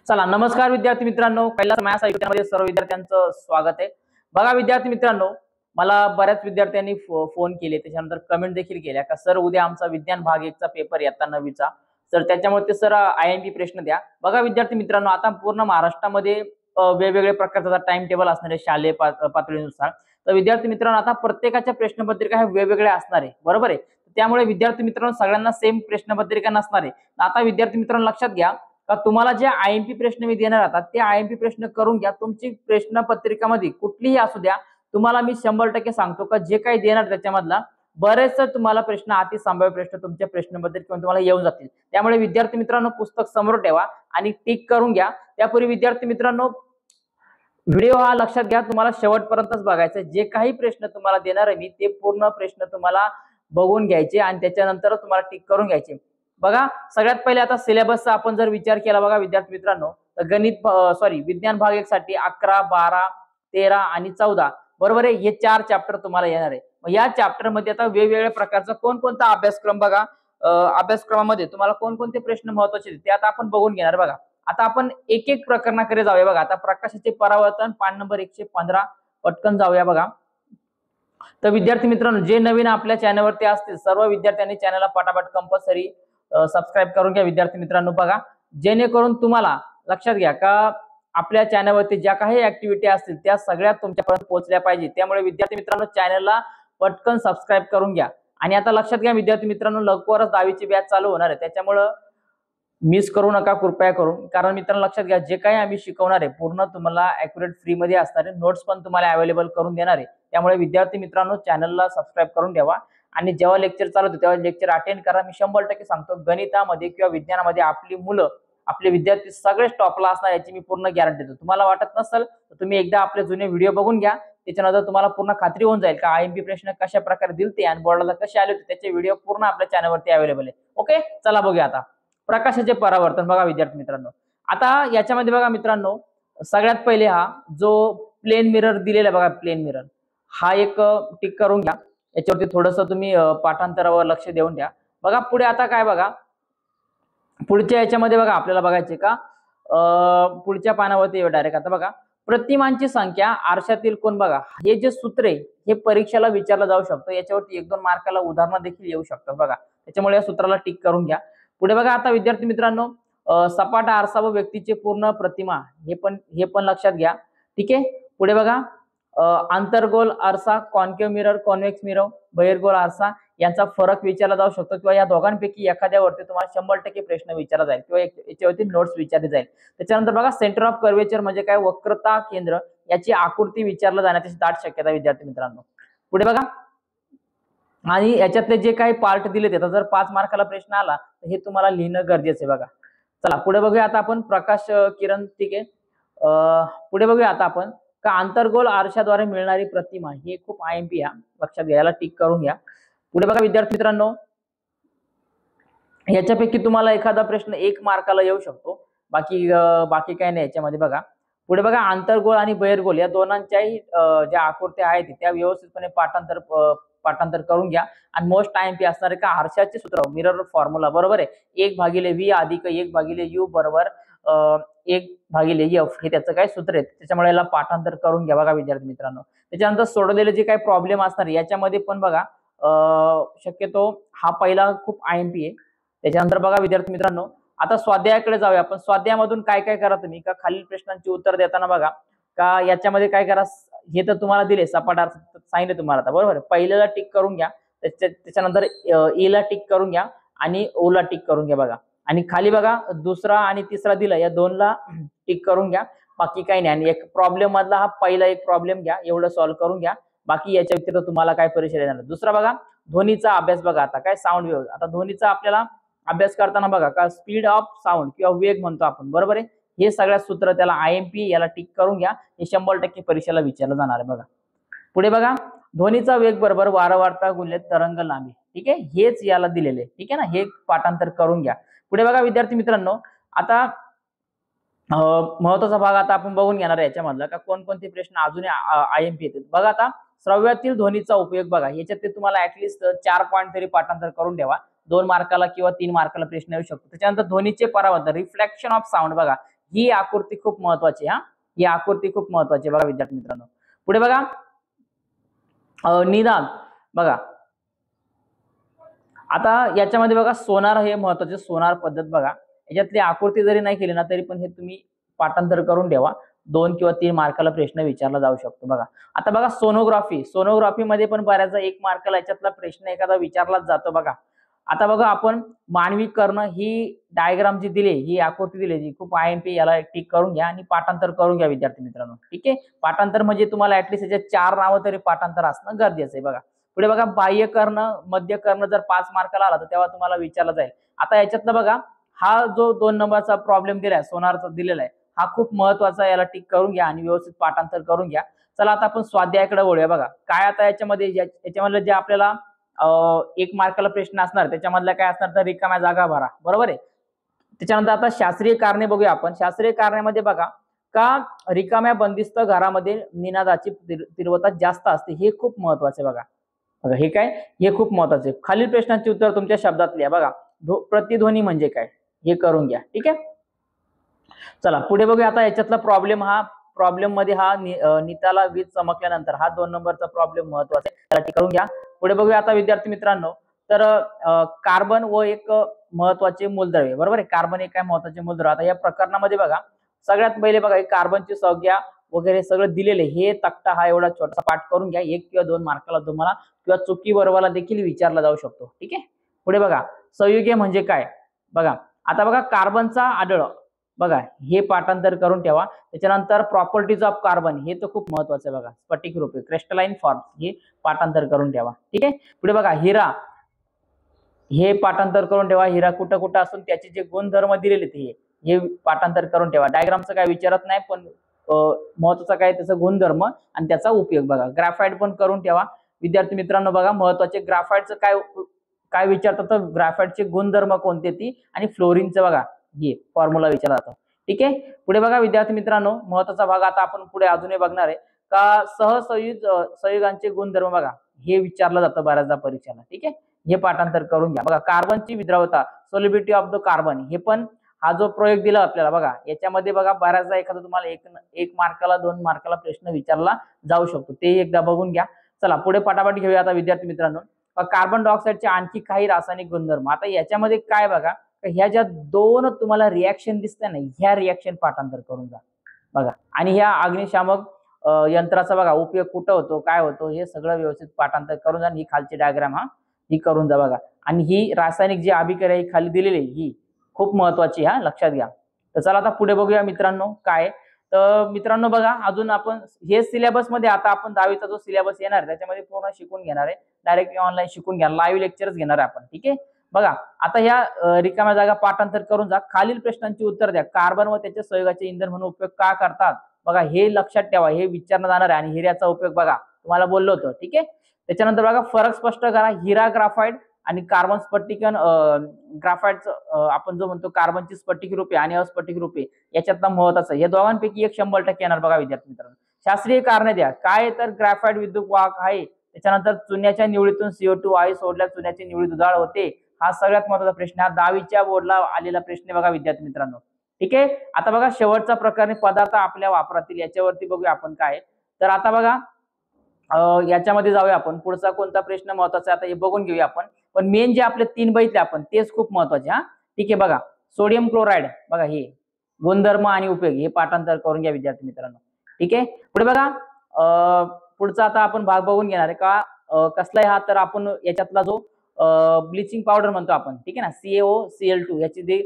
चला नमस्कार विद्यार्थी मित्रांनो, कैलास मॅथ्स मध्ये सर्व विद्यार्थ्यांचं स्वागत आहे। बघा विद्यार्थी मित्रांनो, मला बऱ्याच विद्यार्थ्यांनी फोन केले, त्याच्यानंतर कमेंट देखील केल्या का सर उद्या आमचा विज्ञान भाग 1 चा पेपर येता 9वीचा, तर त्याच्यामुळे ते सर आयएमपी प्रश्न द्या। बघा विद्यार्थी मित्रांनो, आता पूर्ण महाराष्ट्रामध्ये वेगवेगळ्या प्रकारचा टाइम टेबल असणार आहे शालेय पातळीनुसार। तर विद्यार्थी मित्रांनो, आता प्रत्येकाच्या प्रश्नपत्रिका ह्या वेगवेगळ्या असणार आहे, बरोबर आहे। त्यामुळे विद्यार्थी मित्रांनो सगळ्यांना सेम प्रश्नपत्रिका नसणार आहे। आता विद्यार्थी मित्रांनो लक्षात घ्या का तुम्हाला जे आयएमपी प्रश्न मी देणार आता ते आयएमपी प्रश्न करून घ्या। तुमची प्रश्नपत्रिकामध्ये कुठलीही असू द्या, तुम्हाला मी 100% सांगतो का जे काही देणार त्याच्यामधला बरेच तुम्हाला प्रश्न अति संभाव्य प्रश्न तुमच्या प्रश्नपत्रिकेमध्ये तुम्हाला येऊन जातील। त्यामुळे विद्यार्थी मित्रांनो पुस्तक समोर ठेवा आणि टिक करून घ्या। त्यापूर्वी विद्यार्थी मित्रांनो व्हिडिओ हा लक्षात घ्या, तुम्हाला शेवटपर्यंतच बघायचं। जे काही प्रश्न तुम्हाला देणार आहे मी ते पूर्ण प्रश्न तुम्हाला बघून घ्यायचे आणि त्याच्यानंतर तुम्हाला टिक करून घ्यायचे। बघा सगळ्यात पहिले आता सिलेबसचा आपण जर विचार केला बघा विद्यार्थी मित्रांनो, तर विज्ञान भाग 1 साठी 11, 12, 13 आणि 14 बरोबर आहे, हे 4 चॅप्टर तुम्हाला येणार आहे। मग या चॅप्टर मध्ये आता वेगवेगळ्या प्रकारचा कोणकोणता अभ्यासक्रम बघा, अभ्यासक्रमामध्ये तुम्हाला कोणकोणते प्रश्न महत्त्वाचे ते आता आपण बघून घेणार। बघा आता आपण एक एक प्रकरणाकडे जाऊया। बघा आता प्रकाशाचे परावर्तन पान नंबर 115 पटकन जाऊया। बघा तर विद्यार्थी मित्रांनो, जे नवीन आपल्या चॅनलवरती असतील सर्व विद्यार्थ्यांनी चॅनलला पटापट कंपल्सरी सबस्क्राइब करून घ्या विद्यार्थी मित्रांनो। बघा जेणेकरून तुम्हाला लक्षात घ्या का आपल्या चॅनलवरती ज्या काही ऍक्टिव्हिटी असतील त्या सगळ्या तुमच्यापर्यंत पोहोचल्या पाहिजे। त्यामुळे विद्यार्थी मित्रांनो चॅनलला पटकन सबस्क्राइब करून घ्या। आणि आता लक्षात घ्या विद्यार्थी मित्रांनो, लवकरच 10वीची बॅच चालू होणार आहे, त्याच्यामुळे मिस करू नका कृपया करून। कारण मित्रांनो लक्षात घ्या, जे काही आम्ही शिकवणार आहे पूर्ण तुम्हाला ॲक्युरेट फ्री मध्ये असणार आहे, नोट्स पण तुम्हाला अवेलेबल करून देणार आहे। त्यामुळे विद्यार्थी मित्रांनो चॅनलला सबस्क्राइब करून ठेवा आणि जेव्हा लेक्चर चालू होते तेव्हा लेक्चर अटेंड करा। मी 100% सांगतो, गणितामध्ये किंवा विज्ञानामध्ये आपली मुलं आपले विद्यार्थी सगळे टॉपला असणार याची मी पूर्ण गॅरंटी देतो। तुम्हाला वाटत नसेल तर तुम्ही एकदा आपले जुने व्हिडिओ बघून घ्या, त्याच्यानंतर तुम्हाला पूर्ण खात्री होऊन जाईल का आयएमपी प्रश्न कशा प्रकारे दिलते आणि बोर्डाला कसे आले होते, त्याचे व्हिडिओ पूर्ण आपल्या चॅनलवरती अवेलेबल आहे। ओके चला बघूया आता प्रकाशाचे परावर्तन। बघा विद्यार्थी मित्रांनो, आता याच्यामध्ये बघा मित्रांनो सगळ्यात पहिले हा जो प्लेन मिरर दिलेला बघा, प्लेन मिरर हा एक टिक करून घ्या। याच्यावरती थोडंसं तुम्ही पाठांतरावर लक्ष देऊन द्या। बघा पुढे आता काय बघा, पुढच्या याच्यामध्ये बघा आपल्याला बघायचे का पुढच्या पानावरती डायरेक्ट आता बघा प्रतिमांची संख्या आरशातील कोण। बघा हे जे सूत्र आहे हे परीक्षेला विचारलं जाऊ शकतं, याच्यावरती 1-2 मार्काला उदाहरणं देखील येऊ शकतात। बघा त्याच्यामुळे या सूत्राला टिक करून घ्या। पुढे बघा आता विद्यार्थी मित्रांनो, सपाट आरसा व व्यक्तीचे पूर्ण प्रतिमा हे पण लक्षात घ्या, ठीक आहे। पुढे बघा आंतरगोल आरसा, कॉन्केव्ह मिरर, कॉन्व्हेक्स मिरर, बहिर्गोल आरसा यांचा फरक विचारला जाऊ शकतो किंवा या दोघांपैकी एखाद्यावरती तुम्हाला 100% प्रश्न विचारला जाईल किंवा याच्यावरती नोट्स विचारली जाईल। त्याच्यानंतर बघा सेंटर ऑफ कर्वेचर म्हणजे काय, वक्रता केंद्र, याची आकृती विचारला जाण्याची दाट शक्यता विद्यार्थी मित्रांनो। पुढे बघा आणि याच्यातले जे काही पार्ट दिले ते जर 5 मार्काला प्रश्न आला तर हे तुम्हाला लिहिणं गरजेचं आहे। बघा चला पुढे बघूया आता आपण प्रकाश किरण, ठीक आहे। पुढे बघूया आता आपण का आंतरगोल आरशाद्वारे मिळणारी प्रतिमा, हे खूप आयएमपी आहे, लक्षात घ्या, याला टिक करून घ्या। पुढे बघा विद्यार्थी मित्रांनो, याच्यापैकी तुम्हाला एखादा प्रश्न 1 मार्काला येऊ शकतो, बाकी काही नाही याच्यामध्ये। बघा पुढे बघा आंतरगोल आणि बहिर्गोल या दोनांच्याही ज्या आकृत्या आहेत त्या व्यवस्थितपणे पाठांतर करून घ्या। आणि मोस्ट आयएमपी असणार आहे का आरशाचे सूत्र, मिरर फॉर्म्युला बरोबर आहे, 1/v अधिक 1/u बरोबर 1/f हे त्याचं काय सूत्र आहे, त्याच्यामुळे याला पाठांतर करून घ्या। बघा विद्यार्थी मित्रांनो त्याच्यानंतर सोडवलेले जे काही प्रॉब्लेम असणार याच्यामध्ये पण बघा शक्यतो हा पहिला खूप आयएमपी आहे। त्याच्यानंतर बघा विद्यार्थी मित्रांनो आता स्वाध्यायाकडे जाऊया आपण। स्वाध्यायामधून काय काय करा तुम्ही का खालील प्रश्नांची उत्तर देताना बघा का याच्यामध्ये काय करा, हे तर तुम्हाला दिले सपाट आरसा सांगितले तुम्हाला आता बरोबर, पहिल्याला टिक करून घ्या, त्याच्यानंतर ए ला टिक करून घ्या आणि ओ ला टिक करून घ्या। बघा आणि खाली बघा दुसरा आणि तिसरा दिला, या 2 ला टिक करून घ्या, बाकी काही नाही। आणि एक प्रॉब्लेम मधला हा पहिला एक प्रॉब्लेम घ्या, एवढं सॉल्व्ह करून घ्या, बाकी याच्या व्यतिरिक्त तुम्हाला काय परीक्षा देणार। दुसरा बघा ध्वनीचा अभ्यास, बघा आता काय साऊंड वेव्ह, आता ध्वनीचा आपल्याला अभ्यास करताना बघा का स्पीड ऑफ साऊंड किंवा वेग म्हणतो आपण बरोबर आहे, हे सगळ्या सूत्र त्याला आयएमपी, याला टिक करून घ्या, हे 100% परीक्षेला विचारलं जाणार आहे। बघा पुढे बघा ध्वनीचा वेग बरोबर वारंवारता गुणिले तरंग लांबी, ठीक आहे, हेच याला दिलेले, ठीक आहे ना, हे पाठांतर करून घ्या। पुढे बघा विद्यार्थी मित्रांनो आता महत्वाचा भाग आता आपण बघून घेणार आहे याच्यामधला का कोणकोणते प्रश्न अजून आयएमपी येतात। बघा आता श्रव्यातील ध्वनीचा उपयोग, बघा याच्यात ते तुम्हाला ऍटलीस्ट 4 पॉईंट तरी पाठांतर करून ठेवा, 2 मार्काला किंवा 3 मार्काला प्रश्न येऊ शकतो। त्याच्यानंतर ध्वनीचे परावर्तन, रिफ्लेक्शन ऑफ साऊंड, बघा ही आकृती खूप महत्वाची हा, ही आकृती खूप महत्वाची बघा विद्यार्थी मित्रांनो. पुढे बघा निनाद बघा, आता याच्यामध्ये बघा सोनार हे महत्वाचे, सोनार पद्धत बघा, याच्यातली आकृती जरी नाही केली ना तरी पण हे तुम्ही पाठांतर करून ठेवा, 2 किंवा 3 मार्काला प्रश्न विचारला जाऊ शकतो बघा. आता बघा सोनोग्राफी, सोनोग्राफी मध्ये पण बऱ्याचदा 1 मार्काला याच्यातला प्रश्न एखादा विचारलाच जातो बघा. आता बघा आपण मानवी कर्ण ही डायग्राम जी दिली, ही आकृती दिली, जी खूप IMP, याला टिक करून घ्या आणि पाठांतर करून घ्या विद्यार्थी मित्रांनो. ठीक आहे, पाठांतर म्हणजे तुम्हाला ऍटलीस्ट याचे 4 नावं तरी पाठांतर असणं गरजेचं आहे बघा. पुढे बघा बाह्य कर्ण, मध्य कर्ण जर 5 मार्काला आला तर तेव्हा तुम्हाला विचारला जाईल. आता याच्यातलं बघा हा जो 2 नंबरचा प्रॉब्लेम दिलाय, सोनारचा दिलेला आहे, हा खूप महत्वाचा, याला टिक करून घ्या आणि व्यवस्थित पाठांतर करून घ्या. चला आता आपण स्वाध्यायाकडे वळूया बघा. काय आता याच्यामध्ये जे आपल्याला 1 मार्काला प्रश्न असणार त्याच्यामधल्या काय असणार तर रिकाम्या जागा भरा, बरोबर आहे. त्याच्यानंतर आता शास्त्रीय कारणे बघूया आपण. शास्त्रीय कारणामध्ये बघा का रिकाम्या बंदिस्त घरामध्ये निनादाची तीव्रता जास्त असते, हे खूप महत्वाचे बघा. बघा हे काय, हे खूप महत्वाचे. खालील प्रश्नांची उत्तर तुमच्या शब्दात लिहा बघा. प्रतिध्वनी म्हणजे काय हे करून घ्या. ठीक आहे, चला पुढे बघूया. आता याच्यातला प्रॉब्लेम मध्ये हा निताला वीज चमकल्यानंतर हा 2 नंबरचा प्रॉब्लेम महत्वाचा आहे, त्याला टिक करून घ्या. पुढे बघूया आता विद्यार्थी मित्रांनो, तर कार्बन व एक महत्वाचे मूलद्रव्य, बरोबर आहे, कार्बन एक काय महत्वाचे मूलद्रव्य. आता या प्रकरणामध्ये बघा सगळ्यात पहिले बघा कार्बनची संज्ञा वगैरे सगळं दिलेले, हे तक्ता हा एवढा छोटासा पाठ करून घ्या. 1 किंवा 2 मार्काला तुम्हाला किंवा चुकी बरोबरला देखील विचारला जाऊ शकतो. ठीक आहे, पुढे बघा संयुगे म्हणजे काय बघा. आता बघा कार्बनचा आढळ बघा, हे पाठांतर करून ठेवा. त्याच्यानंतर प्रॉपर्टीज ऑफ कार्बन, हे तर खूप महत्वाचं आहे बघा. स्फटिक रूपे, क्रिस्टलाइन फॉर्म, हे पाठांतर करून ठेवा. ठीक आहे, पुढे बघा हिरा, हे पाठांतर करून ठेवा. हिरा कुठं कुठं असून त्याचे जे गुणधर्म दिलेले हे पाठांतर करून ठेवा. डायग्रामचं काय विचारत नाही, पण महत्वाचं काय त्याचा गुणधर्म आणि त्याचा उपयोग बघा. ग्राफाइट पण करून ठेवा विद्यार्थी मित्रांनो. बघा महत्वाचे ग्राफाइटचं काय काय विचारतात तर ग्राफाइटचे गुणधर्म कोणते ती, आणि फ्लोरीनचं बघा हे फॉर्म्युला विचारला जातो. ठीक आहे, पुढे बघा विद्यार्थी मित्रांनो महत्वाचा भाग आता आपण पुढे अजूनही बघणार आहे का संयुगांचे गुणधर्म बघा, हे विचारलं जातं बऱ्याचदा परीक्षेला. ठीक आहे, हे पाठांतर करून घ्या. बघा कार्बनची विद्राव्यता, सोल्युबिलिटी ऑफ द कार्बन, हे पण हा जो प्रयोग दिला आपल्याला बघा, याच्यामध्ये बघा बऱ्याचदा एखादा तुम्हाला एक मार्काला 2 मार्काला प्रश्न विचारला जाऊ शकतो, ते एकदा बघून घ्या. चला पुढे पटापट घेऊया आता विद्यार्थी मित्रांनो. कार्बन डायऑक्साईडचे आणखी काही रासायनिक गुणधर्म. आता याच्यामध्ये काय बघा, ह्या ज्या 2 तुम्हाला रिॲक्शन दिसते ना, ह्या रिॲक्शन पाठांतर करून जा बघा. आणि ह्या अग्निशामक यंत्राचा बघा उपयोग कुठं होतो, काय होतो, हे सगळं व्यवस्थित पाठांतर करून जा. ही खालची डायग्राम ही करून जा बघा. आणि ही रासायनिक जी अभिक्रिया ही खाली दिलेली ही खूप महत्वाची, लक्षात घ्या. तर चला आता पुढे बघूया मित्रांनो काय. तर मित्रांनो बघा अजून आपण हे सिलेबस मध्ये, आता आपण 10वीचा जो सिलेबस येणार त्याच्यामध्ये पूर्ण शिकून घेणार आहे. डायरेक्टली ऑनलाईन शिकून घ्या, लाईव्ह लेक्चर्स घेणार आहे आपण. ठीक आहे, बघा आता ह्या रिकाम्या जागा पाठांतर करून जा. खालील प्रश्नांची उत्तर द्या. कार्बन व त्याच्या संयुगाचे इंधन म्हणून उपयोग का करतात बघा, हे लक्षात ठेवा, हे विचारण्यात जाणार आहे. आणि हिऱ्याचा उपयोग बघा तुम्हाला बोललो होतो. ठीक आहे, त्याच्यानंतर बघा फरक स्पष्ट करा. हिरा ग्राफाइट आणि कार्बन स्फटिकन ग्राफाइटचं आपण जो म्हणतो कार्बनची स्फटिक रूपे आणि अस्फटिक रूपे, याच्यातला महत्वाचं या दोघांपैकी एक 100% येणार बघा विद्यार्थी मित्रांनो. शास्त्रीय कारणे द्या. काय तर ग्राफाइट विद्युत वाहक आहे. त्याच्यानंतर चुन्याच्या निवडीतून CO2 वायू सोडल्या चुन्याची निवडी दुधाळ होते. हा सगळ्यात महत्वाचा प्रश्न, हा 10वीच्या बोर्डला आलेला प्रश्न बघा विद्यार्थी मित्रांनो. ठीक आहे, आता बघा शेवटचा प्रकारने पदार्थ आपल्या वापरातील, याच्यावरती बघूया आपण काय. तर आता बघा याच्यामध्ये जाऊया आपण. पुढचा कोणता प्रश्न महत्वाचा आहे आता हे बघून घेऊया आपण. पण मेन जे आपले 3 बघितले आपण तेच खूप महत्वाचे. ठीक आहे, बघा सोडियम क्लोराईड बघा, हे गुणधर्म आणि उपयोग हे पाठांतर करून घ्या विद्यार्थी मित्रांनो. ठीक आहे, पुढे बघा पुढचा आता आपण भाग बघून घेणार आहे का कसला आहे हा, तर आपण याच्यातला जो ब्लिचिंग पावडर म्हणतो आपण, ठीक आहे ना, CaOCl2, याची जे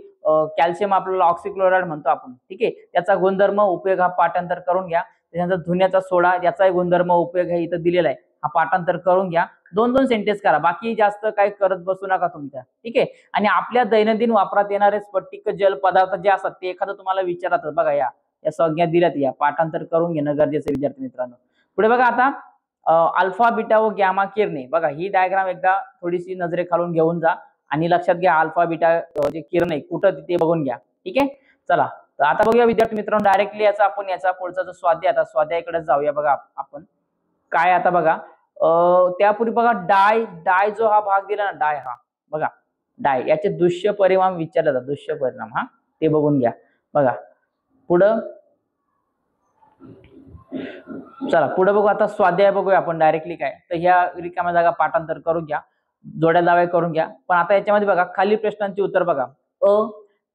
कॅल्शियम आपल्याला ऑक्सिक्लोराइड म्हणतो आपण. ठीक आहे, त्याचा गुणधर्म उपयोग हा पाठांतर करून घ्या. त्याच्यानंतर धुण्याचा सोडा, याचाही गुणधर्म उपयोग हे इथं दिलेला आहे, हा पाठांतर करून घ्या. 2-2 सेंटेन्स करा, बाकी जास्त काही करत बसू नका तुमच्या. ठीक आहे, आणि आपल्या दैनंदिन वापरात येणारे स्फटिक जल पदार्थ जे असतात ते एखादं तुम्हाला विचारत बघा, या संज्ञा दिल्यात, या पाठांतर करून घेणं गरजेचं विद्यार्थी मित्रांनो. पुढे बघा आता अल्फा बीटा व गॅमा किरणे बघा, ही डायग्राम एकदा थोडीशी नजरे खालून घेऊन जा आणि लक्षात घ्या अल्फा बीटा जे किरणे कुठं ते बघून घ्या. ठीक आहे, चला तर आता बघूया विद्यार्थी मित्रांनो डायरेक्टली आपण याचा पुढचा जो स्वाध्याय, आता स्वाध्यायाकडे जाऊया बघा आपण काय. आता बघा त्यापूर्वी बघा डाय जो हा भाग दिला ना, डाय हा बघा, डाय याचे दृश्य परिणाम विचारले जातात. दृश्य परिणाम ते बघून घ्या बघा. पुढं चला पुढे बघू. आता स्वाध्याय बघूया आपण डायरेक्टली काय. तर ह्या रिकाम्या जागा पाठांतर करून घ्या, जोड्या लावा करून घ्या. पण आता याच्यामध्ये बघा खालील प्रश्नांची उत्तर बघा. अ,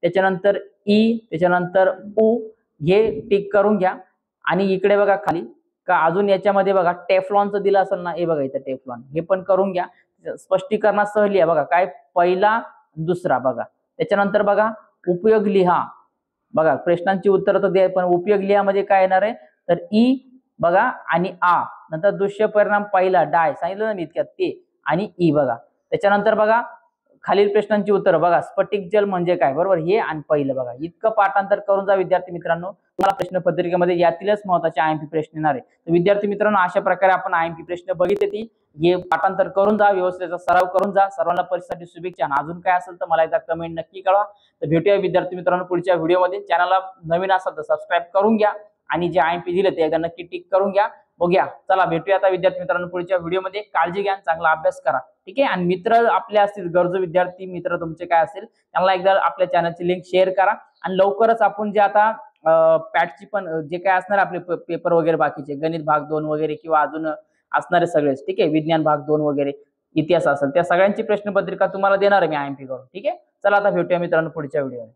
त्याच्यानंतर ई, त्याच्यानंतर उ, हे टिक करून घ्या. आणि इकडे बघा खाली का अजून याच्यामध्ये बघा टेफ्लॉनचं दिलं असेल ना, हे बघा इथं टेफ्लॉन, हे पण करून घ्या. स्पष्टीकरणासह लिहा बघा काय पहिला दुसरा बघा. त्याच्यानंतर बघा उपयोग लिहा बघा. प्रश्नांची उत्तर तर द्या, पण उपयोग लिहा मध्ये काय येणार आहे तर ई बघा आणि आ, नंतर दृश्य परिणाम पहिला डाय सांगितलं ना मी इतक्यात ते, आणि ई बघा. त्याच्यानंतर बघा खालील प्रश्नांची उत्तर बघा. स्फटिक जल म्हणजे काय, बरोबर, हे आणि पहिलं बघा. इतकं पाठांतर करून जा विद्यार्थी मित्रांनो. तुम्हाला प्रश्न पत्रिकेमध्ये यातीलच महत्त्वाचे आयएमपी प्रश्न येणार आहे. तर विद्यार्थी मित्रांनो अशा प्रकारे आपण आयएमपी प्रश्न बघितले ती, हे पाठांतर करून जा, व्यवस्थेचा सराव करून जा. सर्वांना परीक्षेसाठी शुभेच्छा. अजून काय असेल तर मला एकदा कमेंट नक्की कळवा. तर भेटूया विद्यार्थी मित्रांनो पुढच्या व्हिडिओमध्ये. चॅनलला नवीन असाल तर सबस्क्राईब करून घ्या आणि जे आयएमपी दिले ते एकदा नक्की टिक करून घ्या. बघूया. चला भेटूया आता विद्यार्थी मित्रांनो पुढच्या व्हिडिओमध्ये. काळजी घ्या, चांगला अभ्यास करा. ठीक आहे. आणि मित्र आपले असतील गरजू विद्यार्थी मित्र तुमचे काय असेल त्यांना एकदा आपल्या चॅनलची लिंक शेअर करा. आणि लवकरच आपण जे आता पॅटची पण जे काय असणार आपले पेपर वगैरे बाकीचे गणित भाग 2 वगैरे किंवा अजून असणारे सगळेच, ठीक आहे, विज्ञान भाग 2 वगैरे इतिहास असेल त्या सगळ्यांची प्रश्नपत्रिका तुम्हाला देणार आहे मी आयएमपी करून. ठीक आहे. चला आता भेटूया मित्रांनो पुढच्या व्हिडिओमध्ये.